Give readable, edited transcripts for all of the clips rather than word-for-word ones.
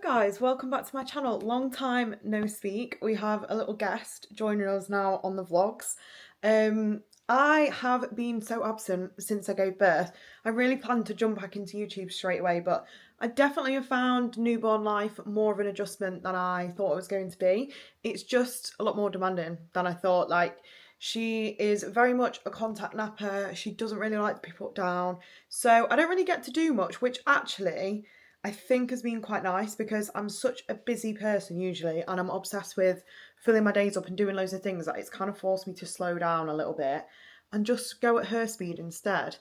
Guys, welcome back to my channel. Long time no speak. We have a little guest joining us now on the vlogs. I have been so absent since I gave birth. I really planned to jump back into YouTube straight away, but I definitely have found newborn life more of an adjustment than I thought it was going to be. It's just a lot more demanding than I thought. Like, she is very much a contact napper. She doesn't really like to be put down. So I don't really get to do much, which actually I think has been quite nice because I'm such a busy person usually, and I'm obsessed with filling my days up and doing loads of things that it's kind of forced me to slow down a little bit and just go at her speed instead.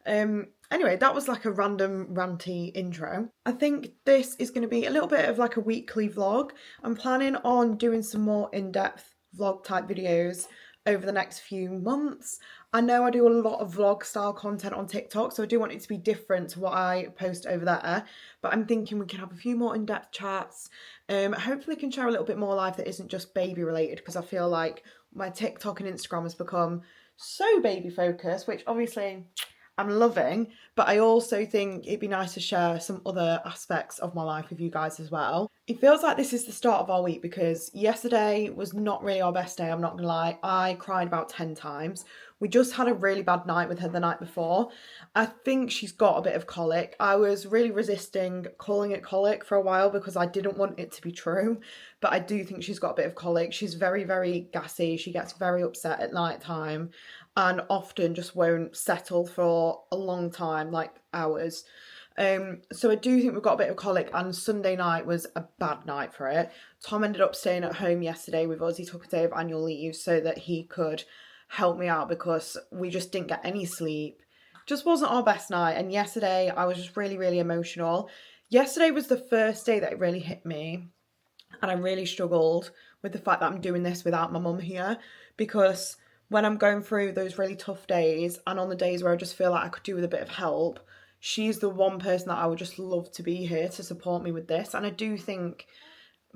Anyway, that was like a random ranty intro. I think this is going to be a little bit of like a weekly vlog. I'm planning on doing some more in-depth vlog type videos over the next few months. I know I do a lot of vlog style content on TikTok, so I do want it to be different to what I post over there, but I'm thinking we can have a few more in-depth chats. Hopefully I can share a little bit more life that isn't just baby related, because I feel like my TikTok and Instagram has become so baby focused, which obviously I'm loving, but I also think it'd be nice to share some other aspects of my life with you guys as well. It feels like this is the start of our week because yesterday was not really our best day, I'm not gonna lie. I cried about 10 times. We just had a really bad night with her the night before. I think she's got a bit of colic. I was really resisting calling it colic for a while because I didn't want it to be true, but I do think she's got a bit of colic. She's very, very gassy. She gets very upset at night time and often just won't settle for a long time, like hours. So I do think we've got a bit of colic, and Sunday night was a bad night for it. Tom ended up staying at home yesterday with us. He took a day of annual leave so that he could help me out because we just didn't get any sleep. Just wasn't our best night, and yesterday I was just really, really emotional. Yesterday was the first day that it really hit me, and I really struggled with the fact that I'm doing this without my mum here, because when I'm going through those really tough days and on the days where I just feel like I could do with a bit of help, she's the one person that I would just love to be here to support me with this. And I do think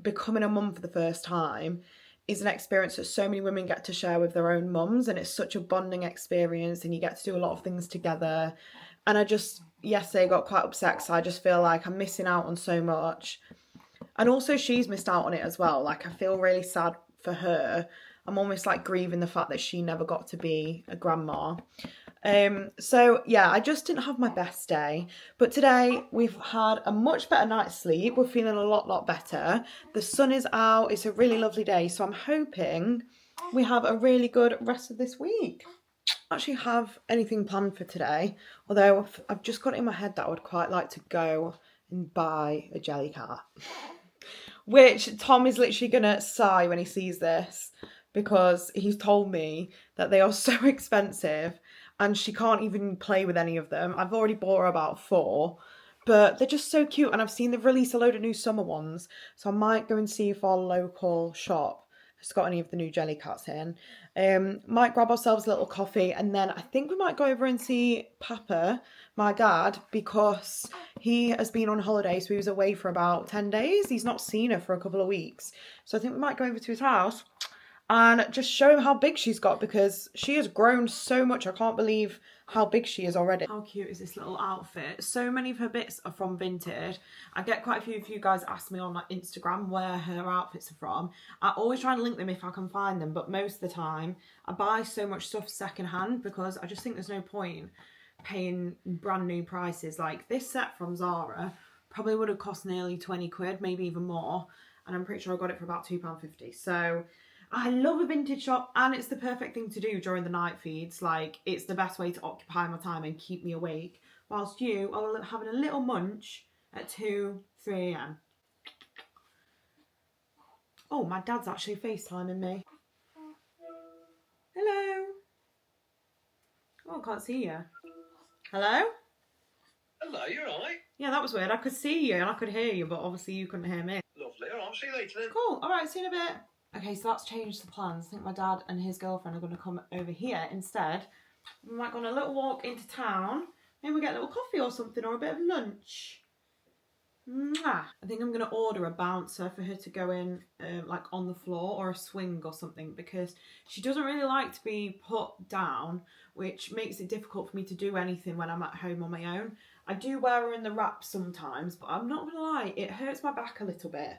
becoming a mum for the first time is an experience that so many women get to share with their own mums, and it's such a bonding experience and you get to do a lot of things together. And I just yesterday got quite upset because I just feel like I'm missing out on so much. And also she's missed out on it as well. Like, I feel really sad for her. I'm almost like grieving the fact that she never got to be a grandma. So yeah, I just didn't have my best day, but today we've had a much better night's sleep. We're feeling a lot better. The sun is out. It's a really lovely day, so I'm hoping we have a really good rest of this week. I don't actually have anything planned for today, although I've just got it in my head that I would quite like to go and buy a jelly cat, which Tom is literally gonna sigh when he sees this, because he's told me that they are so expensive and she can't even play with any of them. I've already bought her about 4, but they're just so cute, and I've seen they've released a load of new summer ones, so I might go and see if our local shop has got any of the new jelly cats in. Might grab ourselves a little coffee, and then I think we might go over and see Papa, my dad, because he has been on holiday, so he was away for about 10 days. He's not seen her for a couple of weeks, so I think we might go over to his house and just show him how big she's got, because she has grown so much. I can't believe how big she is already. How cute is this little outfit? So many of her bits are from Vinted. I get quite a few of you guys ask me on like Instagram where her outfits are from. I always try and link them if I can find them, but most of the time I buy so much stuff secondhand because I just think there's no point paying brand new prices. Like, this set from Zara probably would have cost nearly 20 quid, maybe even more, and I'm pretty sure I got it for about £2.50. So I love a vintage shop, and it's the perfect thing to do during the night feeds. Like, it's the best way to occupy my time and keep me awake whilst you are having a little munch at 2, 3 a.m. Oh, my dad's actually FaceTiming me. Hello. Oh, I can't see you. Hello? Hello, you're alright? Yeah, that was weird. I could see you and I could hear you, but obviously you couldn't hear me. Lovely, alright, I'll see you later then. Cool, alright, see you in a bit. Okay, so that's changed the plans. I think my dad and his girlfriend are going to come over here instead. We might go on a little walk into town. Maybe we'll get a little coffee or something, or a bit of lunch. Mwah. I think I'm going to order a bouncer for her to go in like on the floor, or a swing or something, because she doesn't really like to be put down, which makes it difficult for me to do anything when I'm at home on my own. I do wear her in the wrap sometimes, but I'm not gonna lie, it hurts my back a little bit.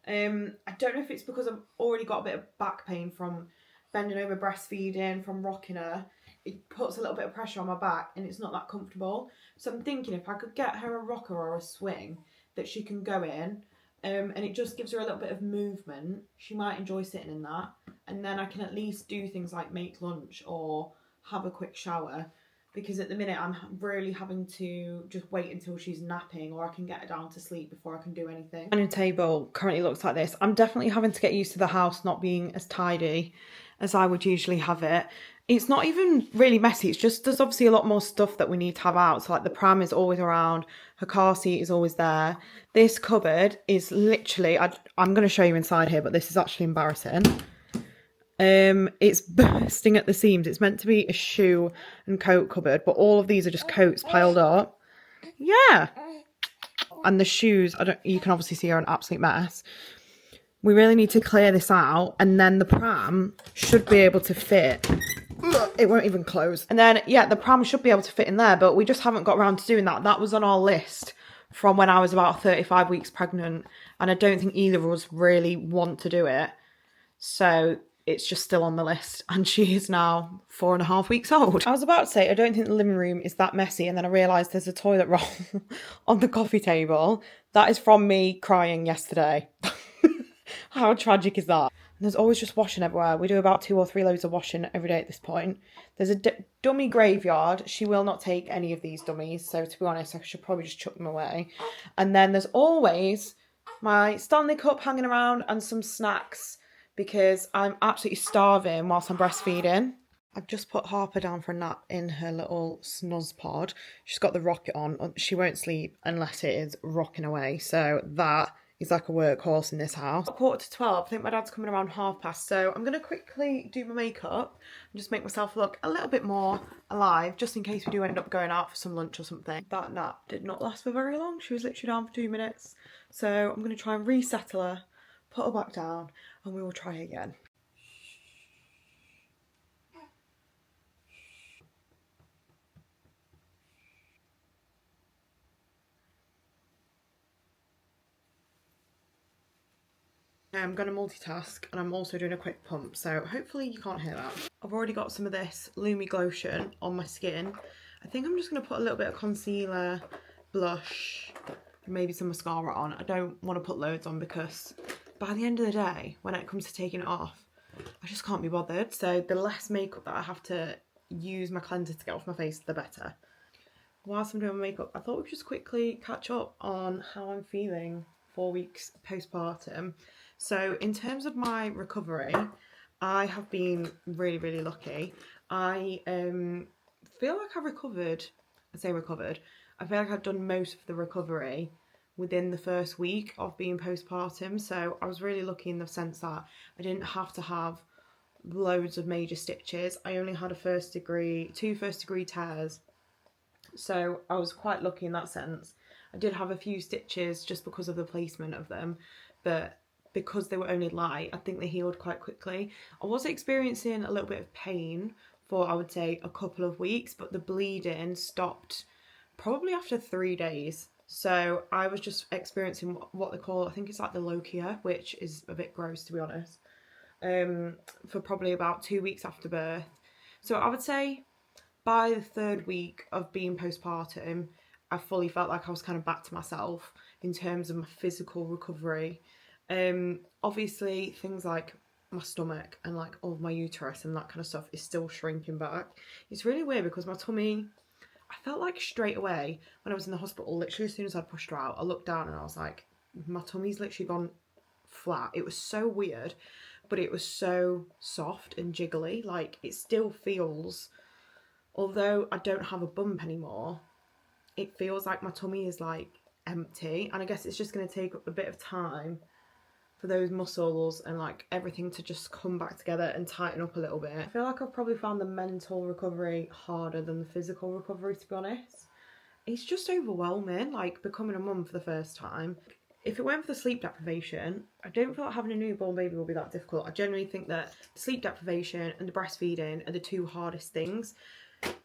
I don't know if it's because I've already got a bit of back pain from bending over breastfeeding, from rocking her. It puts a little bit of pressure on my back and it's not that comfortable. So I'm thinking if I could get her a rocker or a swing that she can go in, and it just gives her a little bit of movement, she might enjoy sitting in that. And then I can at least do things like make lunch or have a quick shower, because at the minute I'm really having to just wait until she's napping or I can get her down to sleep before I can do anything. Dining table currently looks like this. I'm definitely having to get used to the house not being as tidy as I would usually have it. It's not even really messy, it's just there's obviously a lot more stuff that we need to have out. So like the pram is always around, her car seat is always there. This cupboard is literally, I'm going to show you inside here, but this is actually embarrassing. It's bursting at the seams. It's meant to be a shoe and coat cupboard, but all of these are just coats piled up. Yeah. And the shoes, you can obviously see are an absolute mess. We really need to clear this out, and then the pram should be able to fit. It won't even close. And then, yeah, the pram should be able to fit in there, but we just haven't got around to doing that. That was on our list from when I was about 35 weeks pregnant, and I don't think either of us really want to do it. So it's just still on the list, and she is now 4.5 weeks old. I was about to say, I don't think the living room is that messy, and then I realised there's a toilet roll on the coffee table. That is from me crying yesterday. How tragic is that? And there's always just washing everywhere. We do about 2 or 3 loads of washing every day at this point. There's a dummy graveyard. She will not take any of these dummies, so to be honest, I should probably just chuck them away. And then there's always my Stanley Cup hanging around and some snacks, because I'm absolutely starving whilst I'm breastfeeding. I've just put Harper down for a nap in her little snuzz pod. She's got the rocket on. She won't sleep unless it is rocking away. So that is like a workhorse in this house. 11:45. I think my dad's coming around past. So I'm going to quickly do my makeup and just make myself look a little bit more alive, just in case we do end up going out for some lunch or something. That nap did not last for very long. She was literally down for 2 minutes. So I'm going to try and resettle her, put her back down, and we will try again. I'm going to multitask, and I'm also doing a quick pump, so hopefully you can't hear that. I've already got some of this Lumi Glotion on my skin. I think I'm just going to put a little bit of concealer, blush, and maybe some mascara on. I don't want to put loads on because by the end of the day, when it comes to taking it off, I just can't be bothered. So the less makeup that I have to use my cleanser to get off my face, the better. Whilst I'm doing my makeup, I thought we'd just quickly catch up on how I'm feeling 4 weeks postpartum. So in terms of my recovery, I have been really, really lucky. I feel like I've recovered. I say recovered. I feel like I've done most of the recovery within the first week of being postpartum. So I was really lucky in the sense that I didn't have to have loads of major stitches. I only had two first degree tears. So I was quite lucky in that sense. I did have a few stitches just because of the placement of them, but because they were only light, I think they healed quite quickly. I was experiencing a little bit of pain for, I would say, a couple of weeks, but the bleeding stopped probably after 3 days. So I was just experiencing what they call, I think it's like the lochia, which is a bit gross to be honest, for probably about 2 weeks after birth. So I would say by the 3rd week of being postpartum, I fully felt like I was kind of back to myself in terms of my physical recovery. Obviously things like my stomach and like all of my uterus and that kind of stuff is still shrinking back. It's really weird because my tummy, I felt like straight away when I was in the hospital, literally as soon as I pushed her out, I looked down and I was like, my tummy's literally gone flat. It was so weird, but it was so soft and jiggly. Like it still feels, although I don't have a bump anymore, it feels like my tummy is like empty, and I guess it's just going to take a bit of time for those muscles and like everything to just come back together and tighten up a little bit. I feel like I've probably found the mental recovery harder than the physical recovery, to be honest. It's just overwhelming, like becoming a mum for the first time. If it weren't for the sleep deprivation, I don't feel like having a newborn baby will be that difficult. I generally think that sleep deprivation and the breastfeeding are the two hardest things.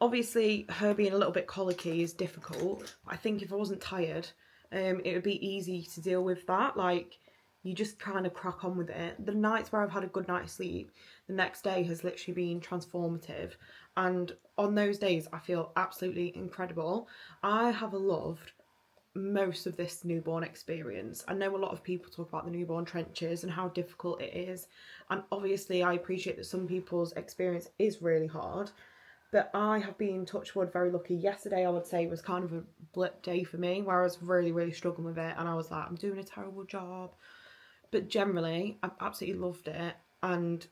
Obviously, her being a little bit colicky is difficult. I think if I wasn't tired, it would be easy to deal with that. Like, you just kind of crack on with it. The nights where I've had a good night's sleep, the next day has literally been transformative. And on those days, I feel absolutely incredible. I have loved most of this newborn experience. I know a lot of people talk about the newborn trenches and how difficult it is. And obviously, I appreciate that some people's experience is really hard. But I have been, touch wood, very lucky. Yesterday, I would say, was kind of a blip day for me, where I was really, really struggling with it. And I was like, I'm doing a terrible job. But generally, I've absolutely loved it. And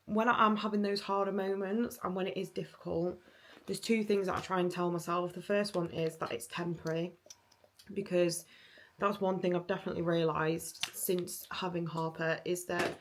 when I am having those harder moments and when it is difficult, there's two things that I try and tell myself. The first one is that it's temporary, because that's one thing I've definitely realised since having Harper, is that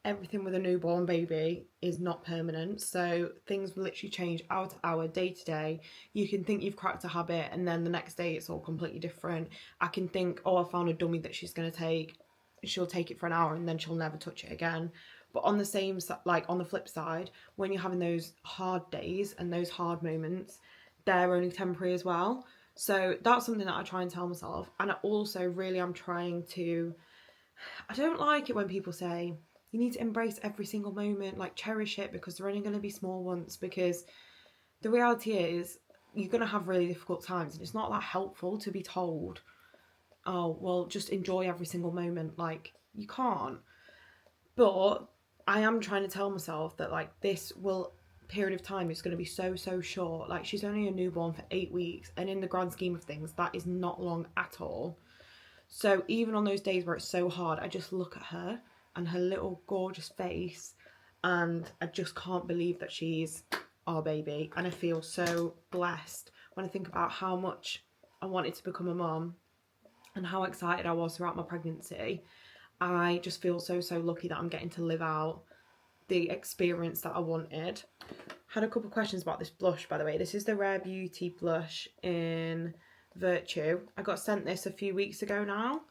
everything with a newborn baby is not permanent. So things will literally change hour to hour, day to day. You can think you've cracked a habit and then the next day it's all completely different. I can think, oh, I found a dummy that she's going to take. She'll take it for an hour and then she'll never touch it again. But on the same, like on the flip side, when you're having those hard days and those hard moments, they're only temporary as well. So that's something that I try and tell myself. And I also really am trying to, I don't like it when people say, you need to embrace every single moment, like cherish it, because they're only going to be small ones. Because the reality is, you're going to have really difficult times, and it's not that helpful to be told, oh, well, just enjoy every single moment. Like, you can't. But I am trying to tell myself that, like, this period of time is going to be so, so short. Like, she's only a newborn for 8 weeks, and in the grand scheme of things, that is not long at all. So even on those days where it's so hard, I just look at her and her little gorgeous face, and I just can't believe that she's our baby. And I feel so blessed when I think about how much I wanted to become a mum and how excited I was throughout my pregnancy. I just feel so, so lucky that I'm getting to live out the experience that I wanted. Had a couple of questions about this blush, by the way. This is the Rare Beauty blush in Virtue. I got sent this a few weeks ago now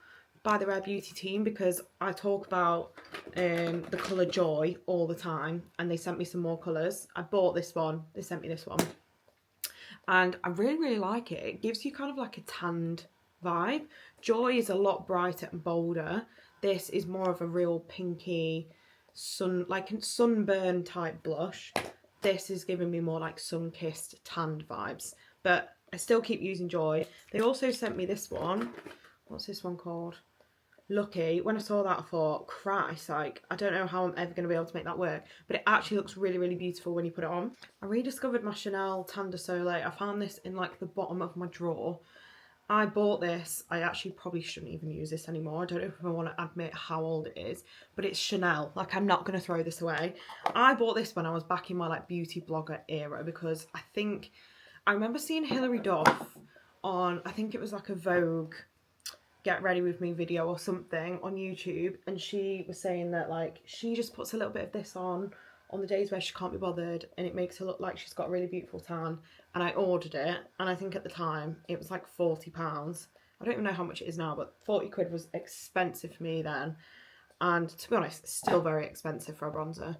by the Rare Beauty team, because I talk about the colour Joy all the time, and they sent me some more colours. I bought this one, they sent me this one, and I really, really like it. It gives you kind of like a tanned vibe. Joy is a lot brighter and bolder. This is more of a real pinky, sunburn type blush. This is giving me more like sun-kissed, tanned vibes. But I still keep using Joy. They also sent me this one. What's this one called? Lucky. When I saw that, I thought, Christ, like, I don't know how I'm ever going to be able to make that work. But it actually looks really, really beautiful when you put it on. I rediscovered my Chanel Tan de Soleil. I found this in, like, the bottom of my drawer. I bought this. I actually probably shouldn't even use this anymore. I don't know if I want to admit how old it is, but it's Chanel. Like, I'm not going to throw this away. I bought this when I was back in my, like, beauty blogger era, because I remember seeing Hilary Duff on, I think it was like a Vogue Get Ready With Me video or something on YouTube, and she was saying that, like, she just puts a little bit of this on the days where she can't be bothered, and it makes her look like she's got a really beautiful tan. And I ordered it, and I think at the time it was like £40. I don't even know how much it is now, but 40 quid was expensive for me then. And to be honest, it's still very expensive for a bronzer.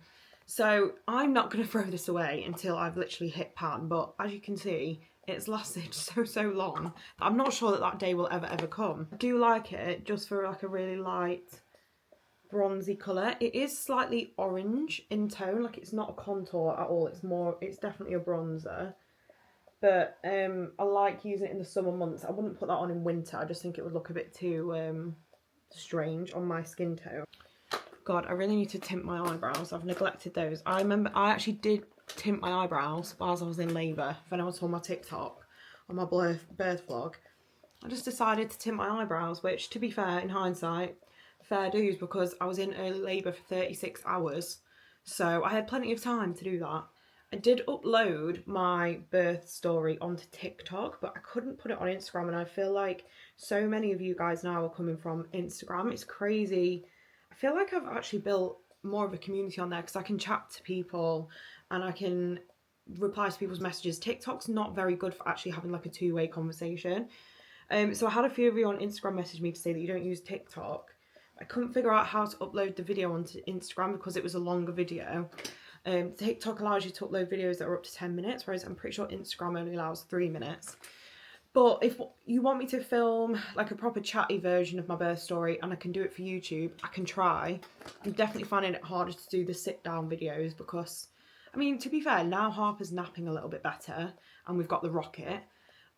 So I'm not going to throw this away until I've literally hit pan. But as you can see, it's lasted so, so long that I'm not sure that that day will ever come. I do like it just for like a really light bronzy colour. It is slightly orange in tone, like it's not a contour at all. It's definitely a bronzer. But I like using it in the summer months. I wouldn't put that on in winter. I just think it would look a bit too strange on my skin tone. God, I really need to tint my eyebrows. I've neglected those. I remember I actually did tint my eyebrows whilst I was in labour. When I was on my TikTok, on my birth vlog, I just decided to tint my eyebrows, which, to be fair, in hindsight, fair dues, because I was in early labour for 36 hours. So I had plenty of time to do that. I did upload my birth story onto TikTok, but I couldn't put it on Instagram, and I feel like so many of you guys now are coming from Instagram. It's crazy. I feel like I've actually built more of a community on there, because I can chat to people and I can reply to people's messages. TikTok's not very good for actually having like a two-way conversation. So I had a few of you on Instagram message me to say that you don't use TikTok. I couldn't figure out how to upload the video onto Instagram because it was a longer video. TikTok allows you to upload videos that are up to 10 minutes, whereas I'm pretty sure Instagram only allows 3 minutes. But if you want me to film like a proper chatty version of my birth story and I can do it for YouTube, I can try. I'm definitely finding it harder to do the sit down videos because, I mean, to be fair, now Harper's napping a little bit better and we've got the rocket,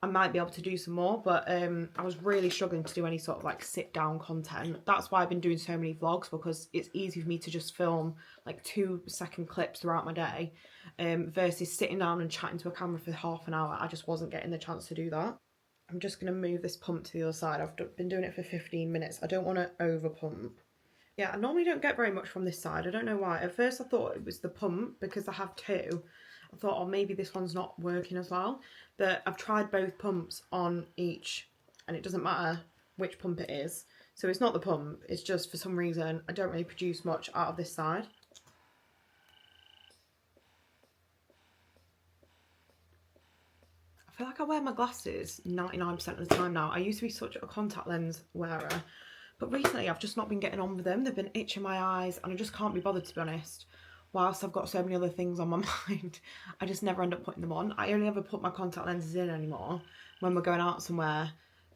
I might be able to do some more, but I was really struggling to do any sort of like sit down content. That's why I've been doing so many vlogs, because it's easy for me to just film like 2-second clips throughout my day versus sitting down and chatting to a camera for half an hour. I just wasn't getting the chance to do that. I'm just going to move this pump to the other side. I've been doing it for 15 minutes. I don't want to over pump. Yeah, I normally don't get very much from this side. I don't know why. At first I thought it was the pump because I have two. I thought, oh, maybe this one's not working as well. But I've tried both pumps on each and it doesn't matter which pump it is. So it's not the pump. It's just for some reason I don't really produce much out of this side. I feel like I wear my glasses 99% of the time now. I used to be such a contact lens wearer, but recently I've just not been getting on with them. They've been itching my eyes and I just can't be bothered, to be honest. Whilst I've got so many other things on my mind, I just never end up putting them on. I only ever put my contact lenses in anymore when we're going out somewhere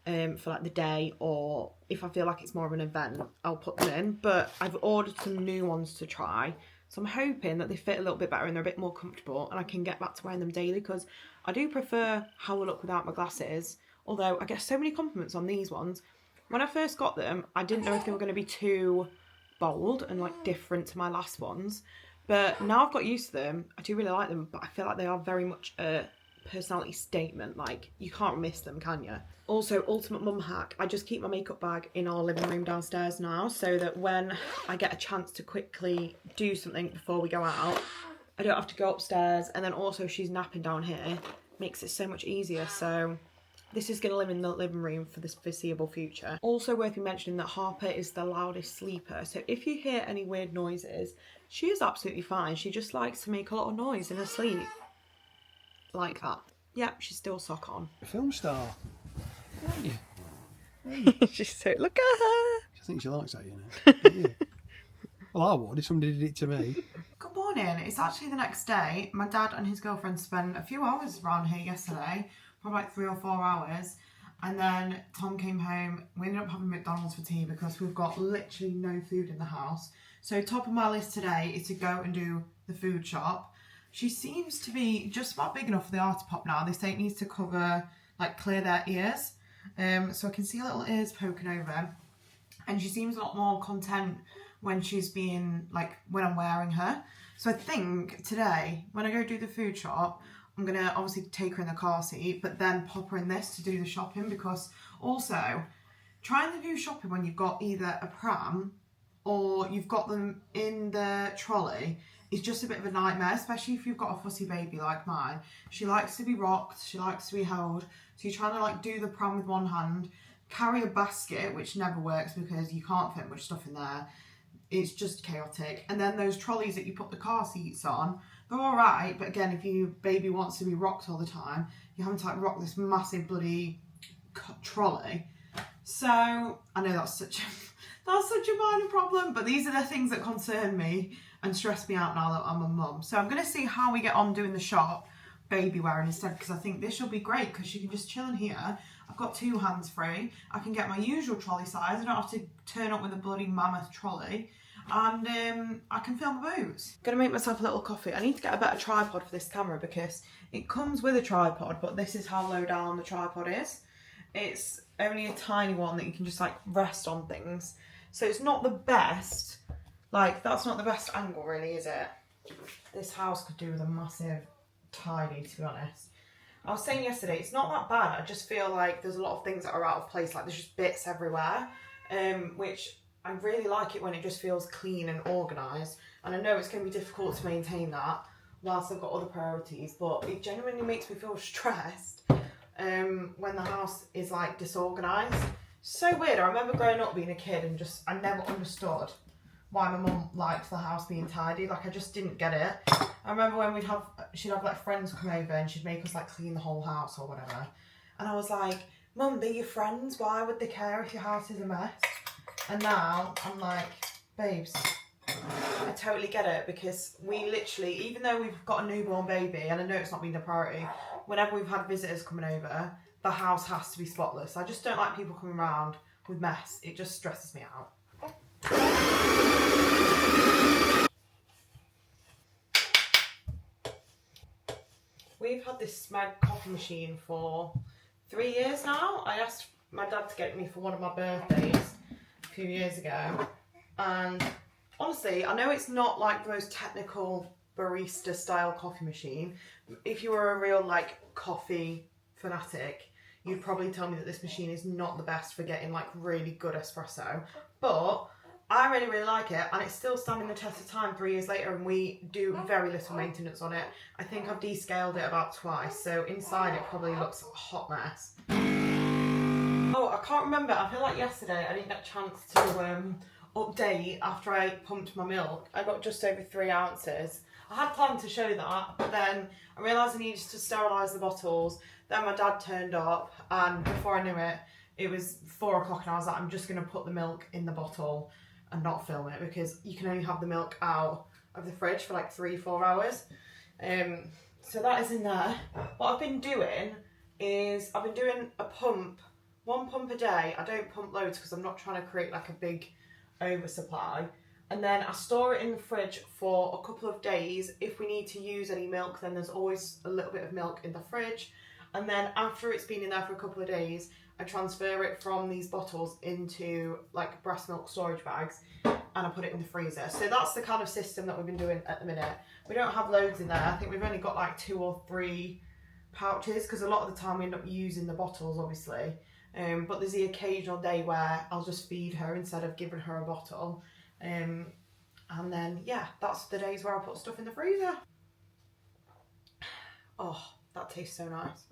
for like the day, or if I feel like it's more of an event, I'll put them in. But I've ordered some new ones to try. So I'm hoping that they fit a little bit better and they're a bit more comfortable and I can get back to wearing them daily, because I do prefer how I look without my glasses. Although I get so many compliments on these ones. When I first got them, I didn't know if they were going to be too bold and like different to my last ones. But now I've got used to them, I do really like them, but I feel like they are very much a personality statement. Like, you can't miss them, can you? Also, ultimate mum hack, I just keep my makeup bag in our living room downstairs now, so that when I get a chance to quickly do something before we go out, I don't have to go upstairs. And then also she's napping down here, makes it so much easier. So this is going to live in the living room for the foreseeable future. Also worth mentioning that Harper is the loudest sleeper, so if you hear any weird noises, she is absolutely fine. She just likes to make a lot of noise in her sleep. Like that. Yep, she's still sock on. A film star, aren't you? She's so... Look at her! I think she likes that, you know. Yeah. Well, I would if somebody did it to me. Good morning. It's actually the next day. My dad and his girlfriend spent a few hours around here yesterday, probably like 3 or 4 hours. And then Tom came home. We ended up having McDonald's for tea because we've got literally no food in the house. So top of my list today is to go and do the food shop. She seems to be just about big enough for the arty pop now. They say it needs to cover, like, clear their ears. So I can see little ears poking over. And she seems a lot more content when she's being, like, when I'm wearing her. So I think today, when I go do the food shop, I'm going to obviously take her in the car seat, but then pop her in this to do the shopping, because also trying to do shopping when you've got either a pram or you've got them in the trolley is just a bit of a nightmare, especially if you've got a fussy baby like mine. She likes to be rocked, she likes to be held, so you're trying to like do the pram with one hand, carry a basket, which never works because you can't fit much stuff in there. It's just chaotic. And then those trolleys that you put the car seats on, they're all right, but again, if your baby wants to be rocked all the time, you're having to like rock this massive bloody trolley. So I know that's such a minor problem, but these are the things that concern me and stress me out now that I'm a mum. So I'm going to see how we get on doing the shop baby wearing instead, because I think this will be great because she can just chill in here. I've got 2 hands free. I can get my usual trolley size. I don't have to turn up with a bloody mammoth trolley. And I can film my boots. Gonna make myself a little coffee. I need to get a better tripod for this camera because it comes with a tripod, but this is how low down the tripod is. It's only a tiny one that you can just like rest on things. So it's not the best, like that's not the best angle really, is it? This house could do with a massive tidy, to be honest. I was saying yesterday, it's not that bad. I just feel like there's a lot of things that are out of place. Like there's just bits everywhere, which I really like it when it just feels clean and organised. And I know it's going to be difficult to maintain that whilst I've got other priorities, but it genuinely makes me feel stressed when the house is like disorganised. So weird. I remember growing up being a kid and just, I never understood why my mum liked the house being tidy. Like I just didn't get it. I remember when she'd have like friends come over and she'd make us like clean the whole house or whatever. And I was like, Mum, they're your friends. Why would they care if your house is a mess? And now I'm like, babes, I totally get it, because we literally, even though we've got a newborn baby, and I know it's not been a priority, whenever we've had visitors coming over, the house has to be spotless. I just don't like people coming around with mess. It just stresses me out. We've had this Smeg coffee machine for 3 years now. I asked my dad to get it me for one of my birthdays a few years ago. And honestly, I know it's not like the most technical barista style coffee machine. If you were a real like coffee fanatic, you'd probably tell me that this machine is not the best for getting like really good espresso. But I really, really like it, and it's still standing the test of time 3 years later, and we do very little maintenance on it. I think I've descaled it about twice, so inside it probably looks a hot mess. Oh, I can't remember. I feel like yesterday I didn't get a chance to update after I pumped my milk. I got just over 3 ounces. I had planned to show that, but then I realised I needed to sterilise the bottles. Then my dad turned up, and before I knew it, it was 4 o'clock, and I was like, I'm just going to put the milk in the bottle and not film it, because you can only have the milk out of the fridge for like 3-4 hours. So that is in there. What I've been doing is I've been doing one pump a day. I don't pump loads because I'm not trying to create like a big oversupply. And then I store it in the fridge for a couple of days. If we need to use any milk, then there's always a little bit of milk in the fridge. And then after it's been in there for a couple of days, I transfer it from these bottles into like breast milk storage bags, and I put it in the freezer. So that's the kind of system that we've been doing at the minute. We don't have loads in there. I think we've only got like 2 or 3 pouches, because a lot of the time we end up using the bottles, obviously. But there's the occasional day where I'll just feed her instead of giving her a bottle. And then, yeah, that's the days where I put stuff in the freezer. Oh, that tastes so nice.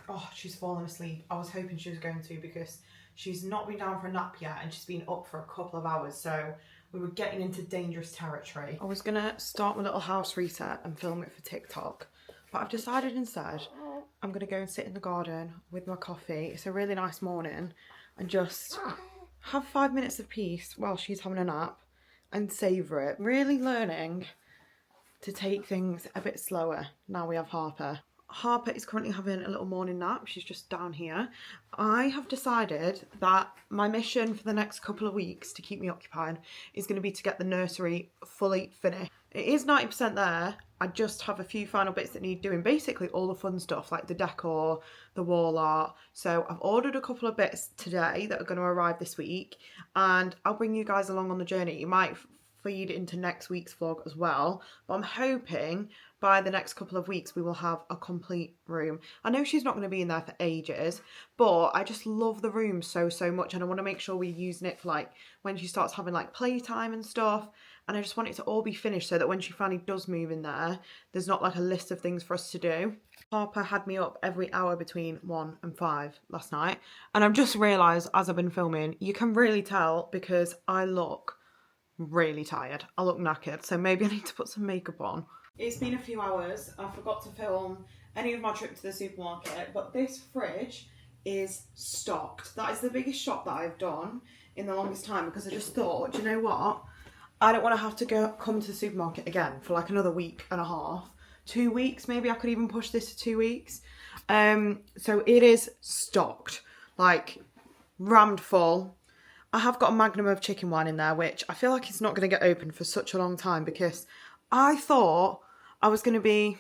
Oh, she's fallen asleep. I was hoping she was going to, because she's not been down for a nap yet, and she's been up for a couple of hours, so we were getting into dangerous territory. I was gonna start my little house reset and film it for TikTok, but I've decided instead I'm gonna go and sit in the garden with my coffee. It's a really nice morning, and just have 5 minutes of peace while she's having a nap and savour it. Really learning to take things a bit slower now we have Harper. Harper is currently having a little morning nap. She's just down here. I have decided that my mission for the next couple of weeks to keep me occupied is going to be to get the nursery fully finished. It is 90% there. I just have a few final bits that need doing. Basically all the fun stuff like the decor, the wall art. So I've ordered a couple of bits today that are going to arrive this week, and I'll bring you guys along on the journey. You might feed into next week's vlog as well, but I'm hoping by the next couple of weeks we will have a complete room. I know she's not going to be in there for ages, but I just love the room so much, and I want to make sure we're using it for like when she starts having like playtime and stuff, and I just want it to all be finished so that when she finally does move in there, there's not like a list of things for us to do. Harper had me up every hour between 1 and 5 last night, and I've just realised as I've been filming, you can really tell because I look really tired. I look knackered, so maybe I need to put some makeup on. It's been a few hours. I forgot to film any of my trip to the supermarket, but this fridge is stocked. That is the biggest shop that I've done in the longest time, because I just thought, do you know what? I don't want to have to come to the supermarket again for like another week and a half. 2 weeks, maybe I could even push this to 2 weeks. So it is stocked, like rammed full. I have got a magnum of chicken wine in there, which I feel like it's not going to get open for such a long time, because I thought I was going to be...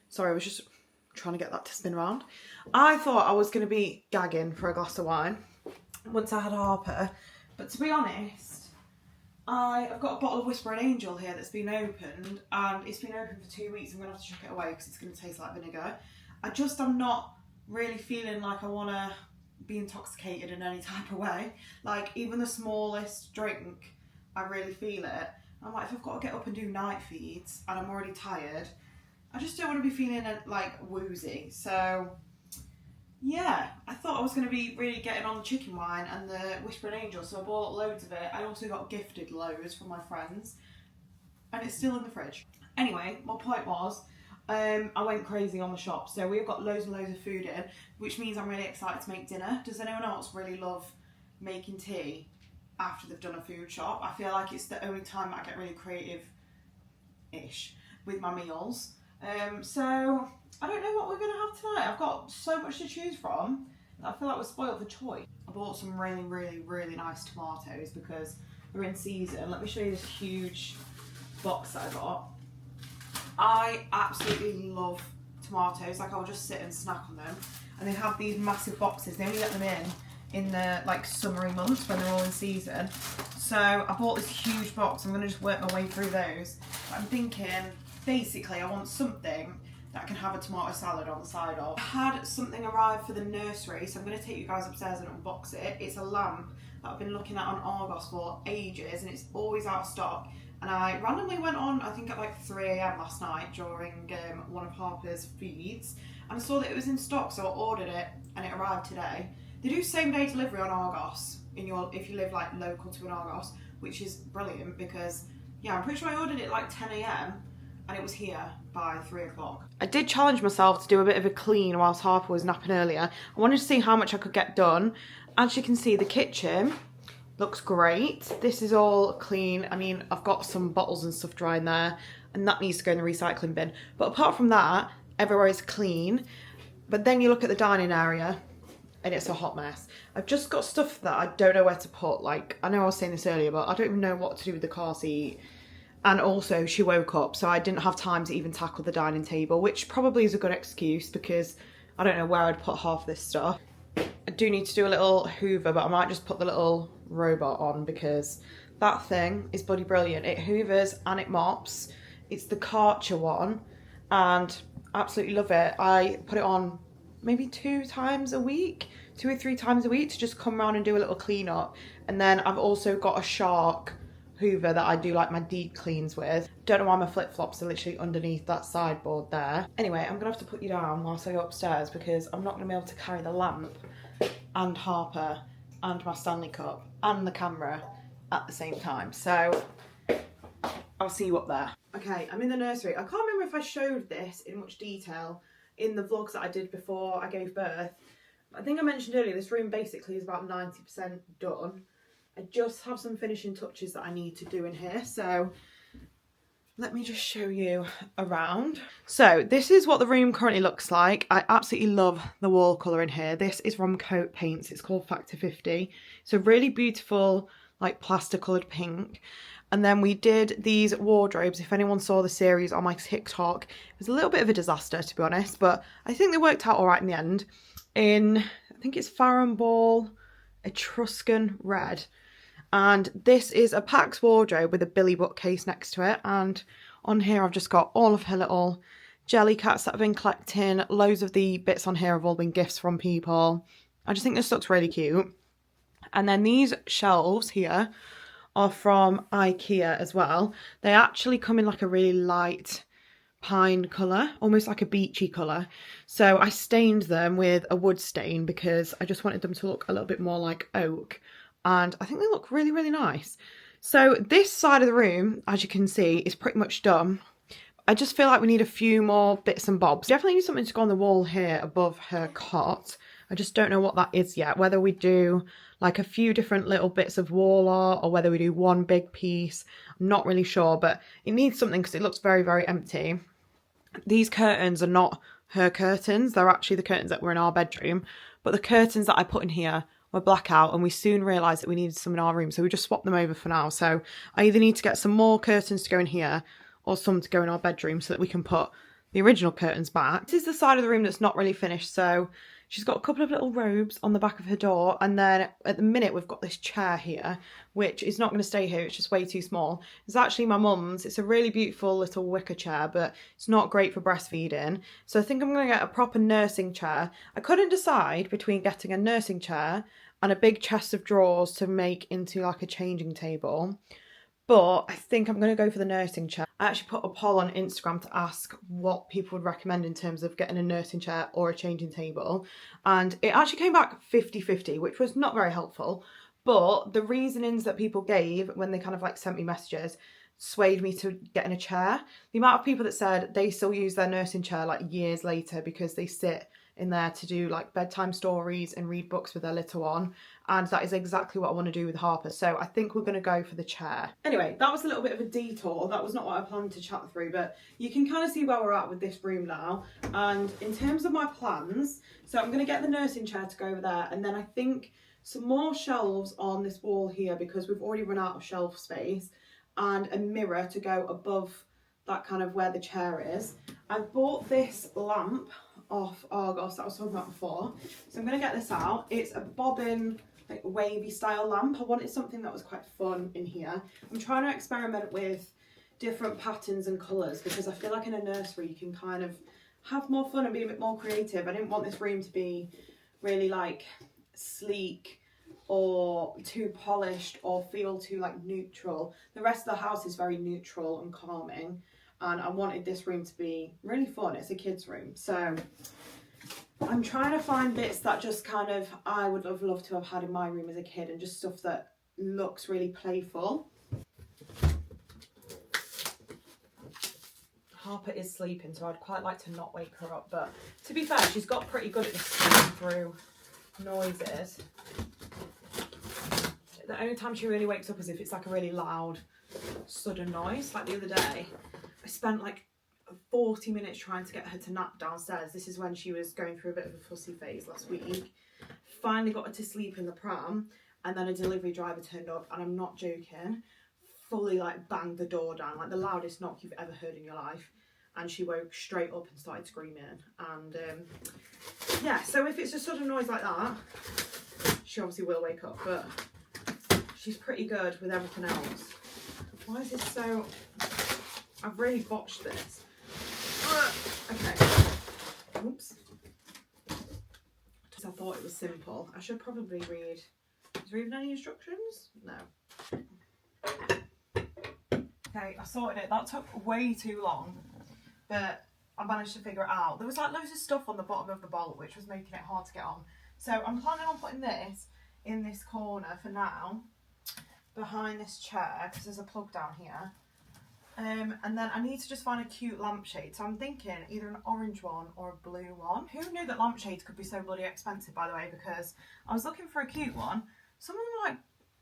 Sorry, I was just trying to get that to spin around. I thought I was going to be gagging for a glass of wine once I had Harper. But to be honest, I've got a bottle of Whispering Angel here that's been opened, and it's been open for 2 weeks. I'm going to have to chuck it away because it's going to taste like vinegar. I'm not really feeling like I want to be intoxicated in any type of way. Like, even the smallest drink, I really feel it. I'm like, if I've got to get up and do night feeds and I'm already tired, I just don't want to be feeling like woozy. So yeah, I thought I was going to be really getting on the chicken wine and the Whispering Angel, so I bought loads of it. I also got gifted loads from my friends, and it's still in the fridge. Anyway, my point was, I went crazy on the shop, so we've got loads and loads of food in, which means I'm really excited to make dinner. Does anyone else really love making tea after they've done a food shop. I feel like it's the only time that I get really creative-ish with my meals. So I don't know what we're going to have tonight. I've got so much to choose from that I feel like we're spoiled for choice. I bought some really, really, really nice tomatoes because we're in season. Let me show you this huge box that I got. I absolutely love tomatoes. Like, I'll just sit and snack on them. And they have these massive boxes. They only get them in the like summery months when they're all in season. So I bought this huge box. I'm going to just work my way through those. But I'm thinking, basically, I want something that I can have a tomato salad on the side of. I had something arrive for the nursery, so I'm going to take you guys upstairs and unbox it. It's a lamp that I've been looking at on Argos for ages, and it's always out of stock. And I randomly went on, I think at like 3 AM last night during one of Harper's feeds, and I saw that it was in stock, so I ordered it and it arrived today. They do same day delivery on Argos if you live like local to an Argos, which is brilliant because, yeah, I'm pretty sure I ordered it like 10 AM and it was here by 3 o'clock. I did challenge myself to do a bit of a clean whilst Harper was napping earlier. I wanted to see how much I could get done. As you can see, the kitchen looks great. This is all clean. I mean, I've got some bottles and stuff drying there, and that needs to go in the recycling bin. But apart from that, everywhere is clean. But then you look at the dining area, and it's a hot mess. I've just got stuff that I don't know where to put. Like, I know I was saying this earlier, but I don't even know what to do with the car seat. And also, she woke up, so I didn't have time to even tackle the dining table, which probably is a good excuse because I don't know where I'd put half this stuff. I do need to do a little hoover, but I might just put the little robot on because that thing is bloody brilliant. It hoovers and it mops. It's the Karcher one and absolutely love it. I put it on maybe 2 times a week, 2 or 3 times a week to just come around and do a little clean up. And then I've also got a Shark hoover that I do like my deep cleans with. Don't know why my flip-flops are literally underneath that sideboard there. Anyway, I'm gonna have to put you down whilst I go upstairs because I'm not gonna be able to carry the lamp and Harper and my Stanley Cup and the camera at the same time. So I'll see you up there. Okay, I'm in the nursery. I can't remember if I showed this in much detail in the vlogs that I did before I gave birth. I think I mentioned earlier, this room basically is about 90% done. I just have some finishing touches that I need to do in here. So let me just show you around. So this is what the room currently looks like. I absolutely love the wall colour in here. This is from Coat Paints. It's called Factor 50. It's a really beautiful, like plaster coloured pink. And then we did these wardrobes. If anyone saw the series on my TikTok, it was a little bit of a disaster, to be honest, but I think they worked out all right in the end. I think it's Farron Ball Etruscan red. And this is a Pax wardrobe with a Billy bookcase next to it. And on here I've just got all of her little jelly cats that I've been collecting. Loads of the bits on here have all been gifts from people. I just think this looks really cute. And then these shelves here are from IKEA as well. They actually come in like a really light pine colour, almost like a beachy colour. So I stained them with a wood stain because I just wanted them to look a little bit more like oak. And I think they look really, really nice. So this side of the room, as you can see, is pretty much done. I just feel like we need a few more bits and bobs. Definitely need something to go on the wall here above her cot. I just don't know what that is yet. Whether we do like a few different little bits of wall art or whether we do one big piece. I'm not really sure, but it needs something because it looks very, very empty. These curtains are not her curtains. They're actually the curtains that were in our bedroom. But the curtains that I put in here were blackout, and we soon realised that we needed some in our room, so we just swapped them over for now. So I either need to get some more curtains to go in here or some to go in our bedroom so that we can put the original curtains back. This is the side of the room that's not really finished, so she's got a couple of little robes on the back of her door, and then at the minute we've got this chair here, which is not going to stay here, it's just way too small. It's actually my mum's. It's a really beautiful little wicker chair, but it's not great for breastfeeding. So I think I'm going to get a proper nursing chair. I couldn't decide between getting a nursing chair and a big chest of drawers to make into like a changing table. But I think I'm going to go for the nursing chair. I actually put a poll on Instagram to ask what people would recommend in terms of getting a nursing chair or a changing table. And it actually came back 50-50, which was not very helpful. But the reasonings that people gave when they kind of like sent me messages swayed me to getting a chair. The amount of people that said they still use their nursing chair like years later because they sit in there to do like bedtime stories and read books with their little one, and that is exactly what I want to do with Harper. So I think we're going to go for the chair. Anyway, that was a little bit of a detour. That was not what I planned to chat through, but you can kind of see where we're at with this room now. And in terms of my plans, so I'm going to get the nursing chair to go over there, and then I think some more shelves on this wall here because we've already run out of shelf space, and a mirror to go above that kind of where the chair is. I've bought this lamp off Argos that I was talking about before, so I'm going to get this out. It's a bobbin, like wavy style lamp. I wanted something that was quite fun in here. I'm trying to experiment with different patterns and colours because I feel like in a nursery you can kind of have more fun and be a bit more creative. I didn't want this room to be really like sleek or too polished or feel too like neutral. The rest of the house is very neutral and calming, and I wanted this room to be really fun. It's a kid's room, so I'm trying to find bits that just kind of I would have loved to have had in my room as a kid, and just stuff that looks really playful. Harper is sleeping, so I'd quite like to not wake her up, but to be fair, she's got pretty good at sleeping through noises. The only time she really wakes up is if it's like a really loud, sudden noise. Like the other day, I spent like 40 minutes trying to get her to nap downstairs. This is when she was going through a bit of a fussy phase last week. Finally got her to sleep in the pram, and then a delivery driver turned up, and I'm not joking, fully like banged the door down, like the loudest knock you've ever heard in your life. And she woke straight up and started screaming. And yeah, so if it's a sudden noise like that, she obviously will wake up, but she's pretty good with everything else. Why is this so... I've really botched this. Okay. Oops. I thought it was simple. I should probably read... Is there even any instructions? No. Okay, I sorted it. That took way too long, but I managed to figure it out. There was like loads of stuff on the bottom of the bolt which was making it hard to get on. So I'm planning on putting this in this corner for now, behind this chair, because there's a plug down here. And then I need to just find a cute lampshade. So I'm thinking either an orange one or a blue one. Who knew that lampshades could be so bloody expensive, by the way, because I was looking for a cute one. Some of them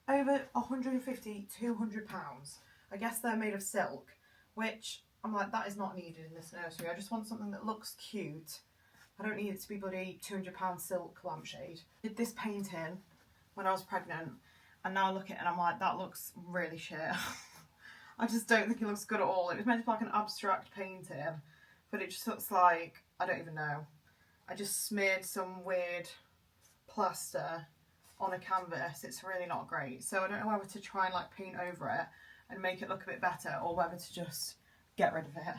are like over 150, 200 pounds. I guess they're made of silk, which I'm like, that is not needed in this nursery. I just want something that looks cute. I don't need it to be bloody £200 silk lampshade. I did this painting when I was pregnant, and now I look at it and I'm like, that looks really shit. I just don't think it looks good at all. It was meant to be like an abstract painting, but it just looks like, I don't even know. I just smeared some weird plaster on a canvas. It's really not great. So I don't know whether to try and like paint over it and make it look a bit better, or whether to just get rid of it.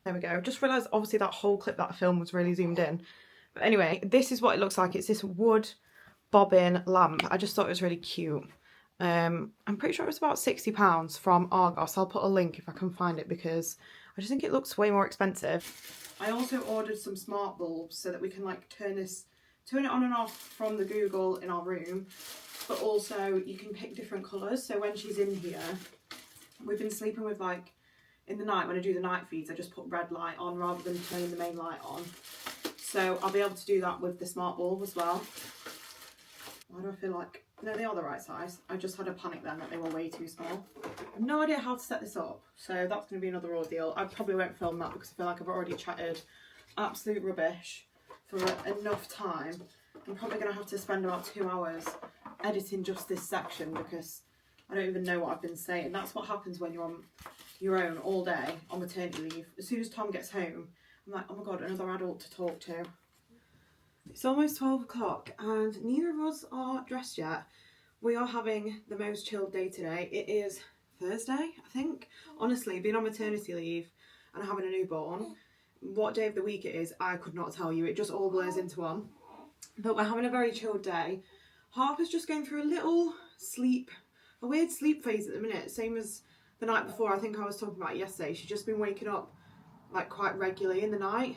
There we go. Just realised obviously that whole clip that I filmed was really zoomed in. But anyway, this is what it looks like. It's this wood bobbin lamp. I just thought it was really cute. I'm pretty sure it was about £60 from Argos. I'll put a link if I can find it because I just think it looks way more expensive. I also ordered some smart bulbs so that we can like turn it on and off from the Google in our room, but also you can pick different colours. So when she's in here, we've been sleeping with like, in the night when I do the night feeds, I just put red light on rather than turning the main light on. So I'll be able to do that with the smart bulb as well. Why do I feel like... No, they are the right size. I just had a panic then that they were way too small. I have no idea how to set this up, so that's going to be another ordeal. I probably won't film that because I feel like I've already chatted absolute rubbish for enough time. I'm probably going to have to spend about 2 hours editing just this section because I don't even know what I've been saying. That's what happens when you're on your own all day on maternity leave. As soon as Tom gets home, I'm like, oh my god, another adult to talk to. It's almost 12 o'clock and neither of us are dressed yet. We are having the most chilled day today. It is Thursday, I think. Honestly, being on maternity leave and having a newborn, what day of the week it is, I could not tell you. It just all blurs into one. But we're having a very chilled day. Harper's just going through a weird sleep phase at the minute, same as the night before. I think I was talking about yesterday. She's just been waking up like quite regularly in the night.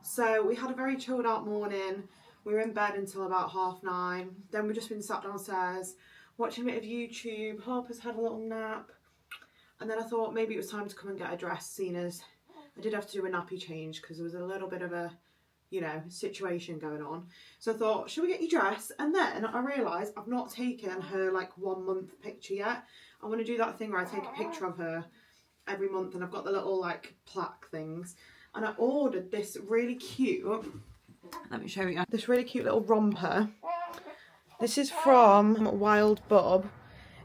So we had a very chilled out morning. We were in bed until about 9:30. Then we've just been sat downstairs watching a bit of YouTube. Harper's had a little nap. And then I thought maybe it was time to come and get her dressed, seeing as I did have to do a nappy change because there was a little bit of a, you know, situation going on. So I thought, should we get you dressed? And then I realised I've not taken her like 1 month picture yet. I want to do that thing where I take a picture of her every month, and I've got the little like plaque things. And I ordered this really cute, let me show you, this really cute little romper. This is from Wild Bub.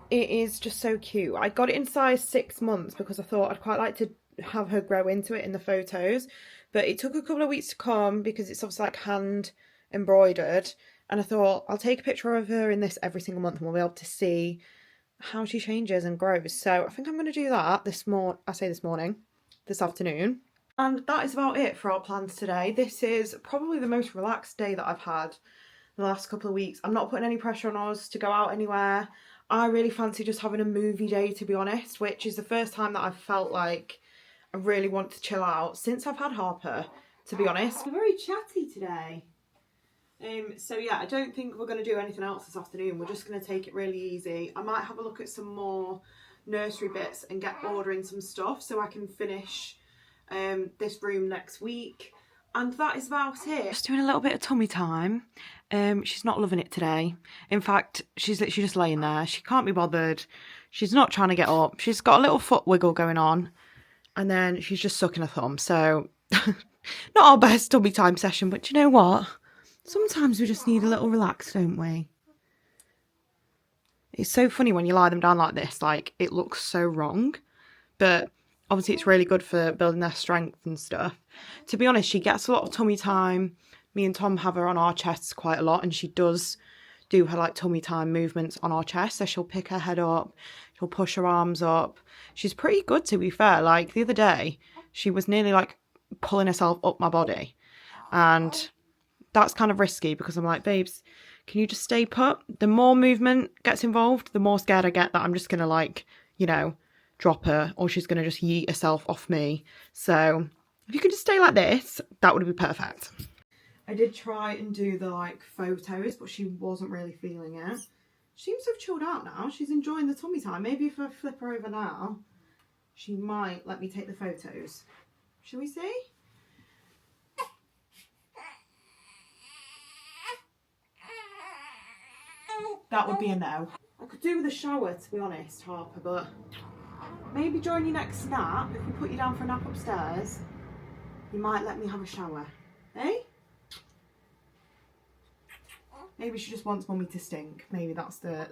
It is just so cute. I got it in size 6 months because I thought I'd quite like to have her grow into it in the photos. But it took a couple of weeks to come because it's obviously like hand embroidered. And I thought I'll take a picture of her in this every single month and we'll be able to see how she changes and grows. So I think I'm going to do that this afternoon. And that is about it for our plans today. This is probably the most relaxed day that I've had the last couple of weeks. I'm not putting any pressure on us to go out anywhere. I really fancy just having a movie day, to be honest, which is the first time that I've felt like I really want to chill out since I've had Harper, to be honest. I'm very chatty today. So yeah, I don't think we're going to do anything else this afternoon. We're just going to take it really easy. I might have a look at some more nursery bits and get ordering some stuff so I can finish this room next week. And that is about it. Just doing a little bit of tummy time. She's not loving it today. In fact, she's literally just laying there. She can't be bothered. She's not trying to get up. She's got a little foot wiggle going on. And then she's just sucking her thumb. So, not our best tummy time session. But you know what? Sometimes we just need a little relax, don't we? It's so funny when you lie them down like this. Like, it looks so wrong. But obviously it's really good for building their strength and stuff. To be honest, she gets a lot of tummy time. Me and Tom have her on our chests quite a lot, and she does do her like tummy time movements on our chest. So she'll pick her head up, she'll push her arms up. She's pretty good, to be fair. Like the other day, she was nearly like pulling herself up my body. And that's kind of risky because I'm like, babes, can you just stay put? The more movement gets involved, the more scared I get that I'm just going to like, you know, drop her or she's going to just yeet herself off me. So if you could just stay like this, that would be perfect. I did try and do the like photos, but she wasn't really feeling it. She seems to have chilled out now. She's enjoying the tummy time. Maybe if I flip her over now, she might let me take the photos. Shall we see? That would be a no. I could do with a shower, to be honest, Harper, but maybe during your next nap, if we put you down for a nap upstairs, you might let me have a shower. Eh? Maybe she just wants mummy to stink. Maybe that's the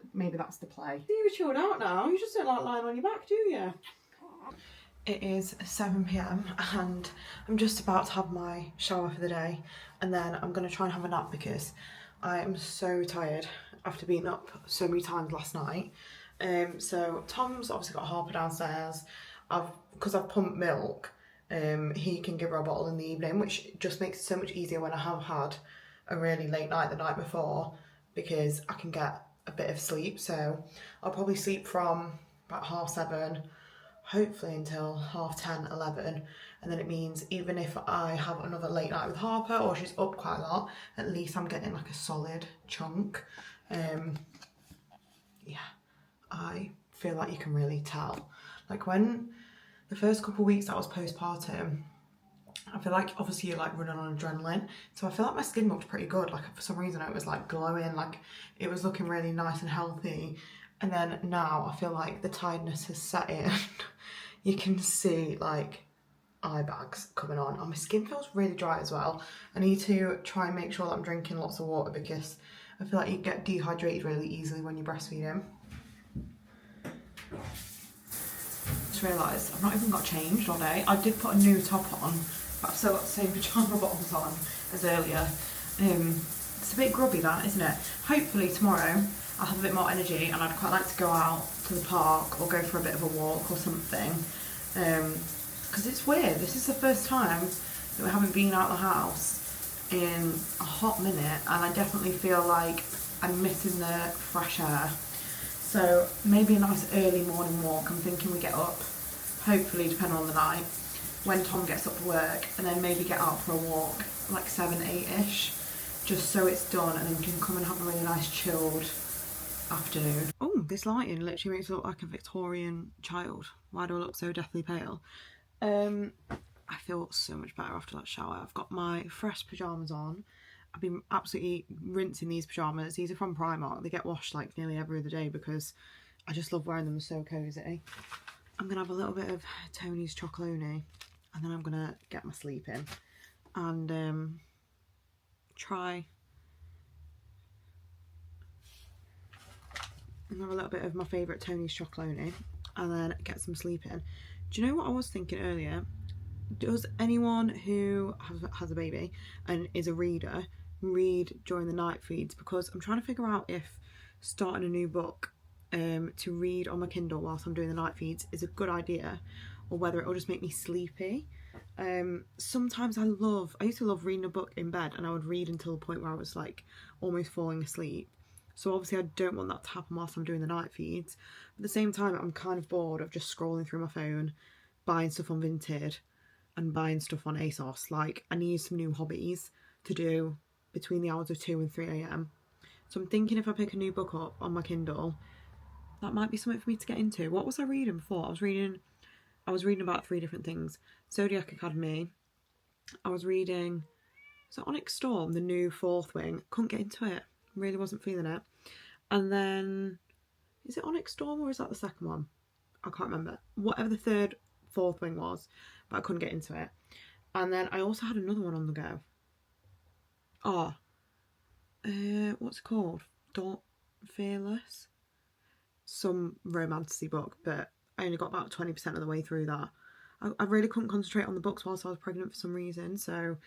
play. You're chilled out now. You just don't like lying on your back, do you? It is 7 p.m. and I'm just about to have my shower for the day, and then I'm going to try and have a nap because I am so tired after being up so many times last night. So Tom's obviously got Harper downstairs. Because I've pumped milk, he can give her a bottle in the evening, which just makes it so much easier when I have had a really late night the night before, because I can get a bit of sleep. So I'll probably sleep from about 7:30, hopefully until 10:30, 11. And then it means even if I have another late night with Harper or she's up quite a lot, at least I'm getting like a solid chunk. Yeah, I feel like you can really tell. Like when the first couple of weeks that was postpartum, I feel like obviously you're like running on adrenaline. So I feel like my skin looked pretty good. Like for some reason it was like glowing, like it was looking really nice and healthy. And then now I feel like the tiredness has set in. You can see like eye bags coming on, and my skin feels really dry as well. I need to try and make sure that I'm drinking lots of water because I feel like you get dehydrated really easily when you're breastfeeding. Just realised I've not even got changed all day. I did put a new top on, but I've still got the same pyjama bottoms on as earlier. It's a bit grubby that, isn't it? Hopefully tomorrow I'll have a bit more energy and I'd quite like to go out to the park or go for a bit of a walk or something. Because it's weird, this is the first time that we haven't been out of the house in a hot minute, and I definitely feel like I'm missing the fresh air. So maybe a nice early morning walk. I'm thinking we get up, hopefully depending on the night, when Tom gets up for work, and then maybe get out for a walk like 7, 8-ish, just so it's done, and then we can come and have a really nice chilled afternoon. Oh, this lighting literally makes me look like a Victorian child. Why do I look so deathly pale? I feel so much better after that shower. I've got my fresh pyjamas on. I've been absolutely rinsing these pyjamas. These are from Primark. They get washed like nearly every other day because I just love wearing them. So cozy. I'm gonna have a little bit of Tony's chocolonely, and then I'm gonna get my sleep in and try and have a little bit of my favourite Tony's chocolonely, and then get some sleep in. Do you know what I was thinking earlier? Does anyone who has a baby and is a reader read during the night feeds? Because I'm trying to figure out if starting a new book to read on my Kindle whilst I'm doing the night feeds is a good idea, or whether it'll just make me sleepy. Sometimes I used to love reading a book in bed, and I would read until the point where I was like almost falling asleep. So obviously I don't want that to happen whilst I'm doing the night feeds. But at the same time, I'm kind of bored of just scrolling through my phone, buying stuff on Vinted and buying stuff on ASOS. Like, I need some new hobbies to do between the hours of 2 and 3 a.m. So I'm thinking if I pick a new book up on my Kindle, that might be something for me to get into. What was I reading before? I was reading about 3 different things. Zodiac Academy. I was reading, was it Onyx Storm, the new 4th wing? Couldn't get into it. Really wasn't feeling it. And then, is it Onyx Storm or is that the second one? I can't remember. Whatever the 4th wing was, but I couldn't get into it. And then I also had another one on the go. What's it called? Fearless? Some romantasy book, but I only got about 20% of the way through that. I really couldn't concentrate on the books whilst I was pregnant for some reason, so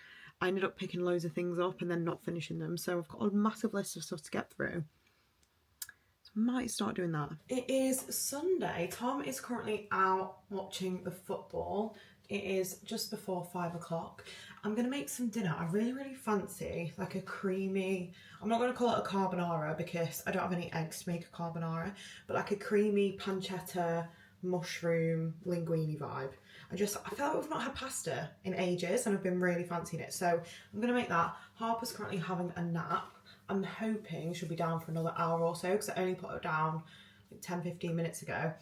I ended up picking loads of things up and then not finishing them. So I've got a massive list of stuff to get through. So I might start doing that. It is Sunday. Tom is currently out watching the football. It is just before 5 o'clock. I'm going to make some dinner. I really fancy like a creamy, I'm not going to call it a carbonara because I don't have any eggs to make a carbonara, but like a creamy pancetta, mushroom, linguine vibe. I feel like we've not had pasta in ages and I've been really fancying it. So I'm going to make that. Harper's currently having a nap. I'm hoping she'll be down for another hour or so because I only put her down like 10-15 minutes ago.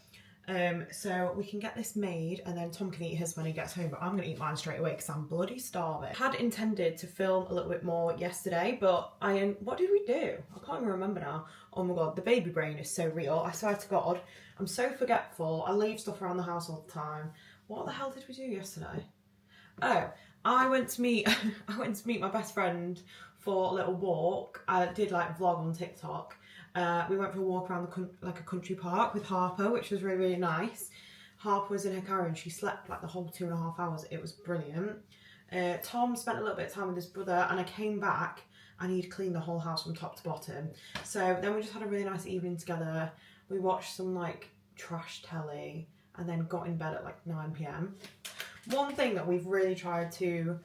So we can get this made and then Tom can eat his when he gets home, but I'm going to eat mine straight away because I'm bloody starving. I had intended to film a little bit more yesterday, but what did we do? I can't even remember now. Oh my god, the baby brain is so real. I swear to god, I'm so forgetful. I leave stuff around the house all the time. What the hell did we do yesterday? Oh, I went to meet my best friend for a little walk. I did like vlog on TikTok. We went for a walk around a country park with Harper, which was really nice. Harper was in her car and she slept like the whole 2.5 hours. It was brilliant. Tom spent a little bit of time with his brother and I came back and he'd cleaned the whole house from top to bottom. So then we just had a really nice evening together. We watched some like trash telly and then got in bed at like 9 p.m. One thing that we've really tried to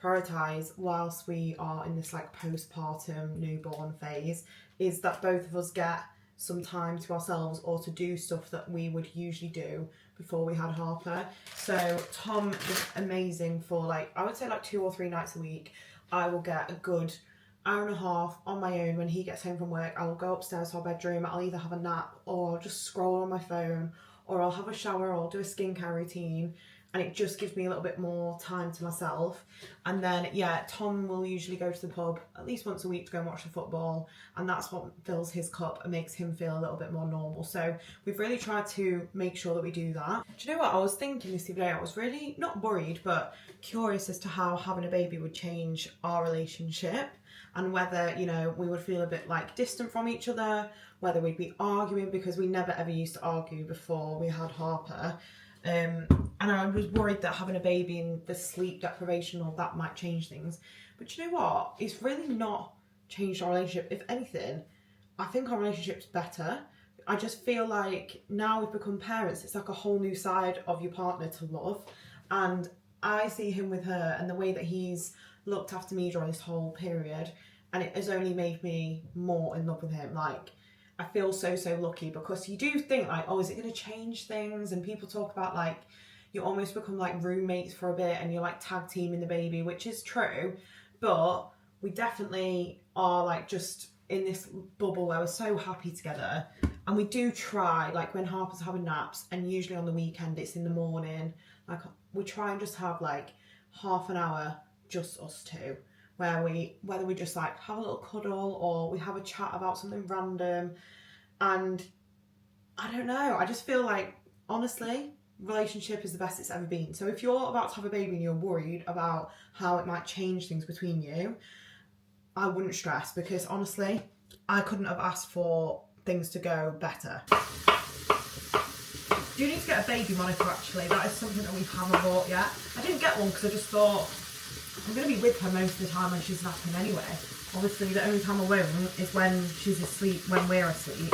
prioritise whilst we are in this like postpartum newborn phase is that both of us get some time to ourselves or to do stuff that we would usually do before we had Harper. So Tom is amazing for like, I would say like 2 or 3 nights a week. I will get a good hour and a half on my own when he gets home from work. I will go upstairs to our bedroom. I'll either have a nap or just scroll on my phone, or I'll have a shower or I'll do a skincare routine. And it just gives me a little bit more time to myself. And then, yeah, Tom will usually go to the pub at least once a week to go and watch the football. And that's what fills his cup and makes him feel a little bit more normal. So we've really tried to make sure that we do that. Do you know what? I was thinking this the other day, I was really not worried, but curious as to how having a baby would change our relationship. And whether, you know, we would feel a bit like distant from each other, whether we'd be arguing, because we never ever used to argue before we had Harper. And I was worried that having a baby and the sleep deprivation, all that might change things. But you know what? It's really not changed our relationship. If anything, I think our relationship's better. I just feel like now we've become parents, it's like a whole new side of your partner to love. And I see him with her and the way that he's looked after me during this whole period, and it has only made me more in love with him. Like, I feel so lucky, because you do think like, oh, is it going to change things? And people talk about like, you almost become like roommates for a bit and you're like tag teaming the baby, which is true. But we definitely are like just in this bubble where we're so happy together. And we do try, like when Harper's having naps, and usually on the weekend it's in the morning, like we try and just have like half an hour just us two, where whether we just like have a little cuddle or we have a chat about something random. And I don't know, I just feel like, honestly, relationship is the best it's ever been. So if you're about to have a baby and you're worried about how it might change things between you, I wouldn't stress, because honestly, I couldn't have asked for things to go better. Do need to get a baby monitor, actually. That is something that we haven't bought yet. I didn't get one because I just thought I'm going to be with her most of the time when she's napping anyway. Obviously, the only time I won't is when she's asleep, when we're asleep.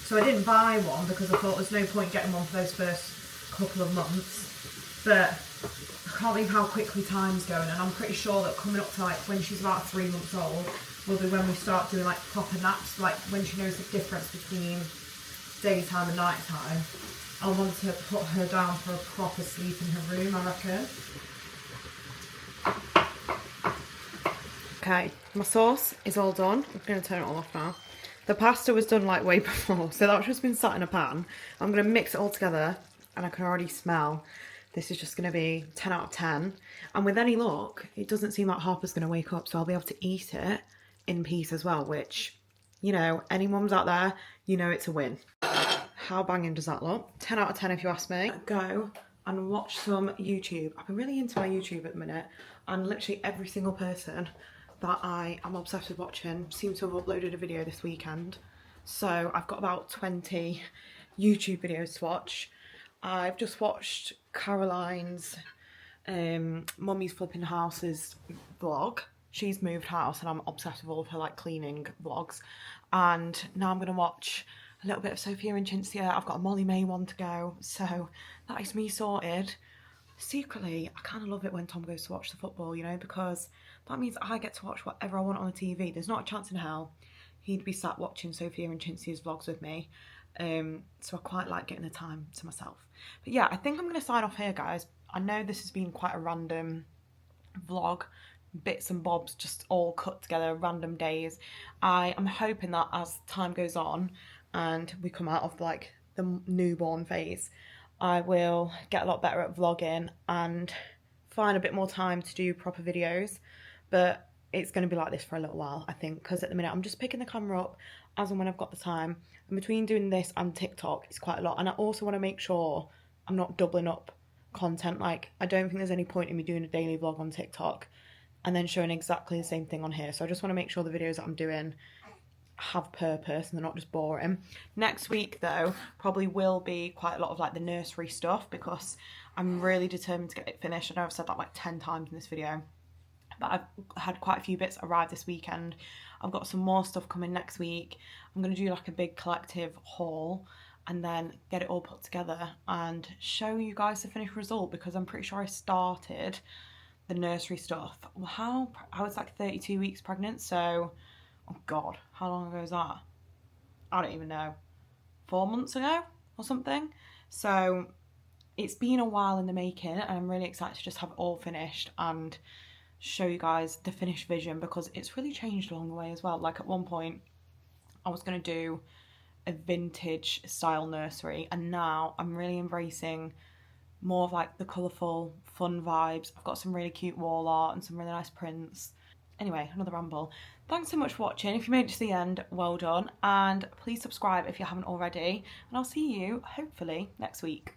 So I didn't buy one because I thought there's no point getting one for those first couple of months. But I can't believe how quickly time's going, and I'm pretty sure that coming up to like when she's about 3 months old will be when we start doing like proper naps, like when she knows the difference between daytime and nighttime. I want to put her down for a proper sleep in her room, I reckon. Okay, my sauce is all done. I'm going to turn it all off now. The pasta was done like way before, so that's just been sat in a pan. I'm going to mix it all together, and I can already smell this is just going to be 10 out of 10. And with any luck, it doesn't seem like Harper's going to wake up, so I'll be able to eat it in peace as well, which, you know, any mums out there, you know it's a win. How banging does that look? 10 out of 10 if you ask me. Go and watch some YouTube. I've been really into my YouTube at the minute, and literally every single person that I am obsessed with watching seems to have uploaded a video this weekend. So I've got about 20 YouTube videos to watch. I've just watched Caroline's Mummy's Flipping Houses vlog. She's moved house and I'm obsessed with all of her like cleaning vlogs. And now I'm going to watch a little bit of Sophia and Cinzia. I've got a Molly May one to go. So that is me sorted. Secretly, I kind of love it when Tom goes to watch the football, you know, because that means I get to watch whatever I want on the TV. There's not a chance in hell he'd be sat watching Sophia and Cinzia's vlogs with me. So I quite like getting the time to myself. But yeah, I think I'm going to sign off here, guys. I know this has been quite a random vlog, bits and bobs just all cut together, random days. I am hoping that as time goes on and we come out of like the newborn phase, I will get a lot better at vlogging and find a bit more time to do proper videos. But it's going to be like this for a little while, I think, because at the minute I'm just picking the camera up as and when I've got the time. And between doing this and TikTok, it's quite a lot. And I also want to make sure I'm not doubling up content. Like, I don't think there's any point in me doing a daily vlog on TikTok and then showing exactly the same thing on here. So I just want to make sure the videos that I'm doing have purpose and they're not just boring. Next week, though, probably will be quite a lot of like the nursery stuff, because I'm really determined to get it finished. I know I've said that like 10 times in this video, but I've had quite a few bits arrive this weekend. I've got some more stuff coming next week. I'm going to do like a big collective haul and then get it all put together and show you guys the finished result, because I'm pretty sure I started the nursery stuff. Well, I was like 32 weeks pregnant, so, oh God, how long ago is that? I don't even know. 4 months ago or something? So it's been a while in the making, and I'm really excited to just have it all finished and show you guys the finished vision, because it's really changed along the way as well. Like at one point I was going to do a vintage style nursery, and now I'm really embracing more of like the colourful fun vibes. I've got some really cute wall art and some really nice prints. Anyway, another ramble. Thanks so much for watching. If you made it to the end, well done, and please subscribe if you haven't already, and I'll see you hopefully next week.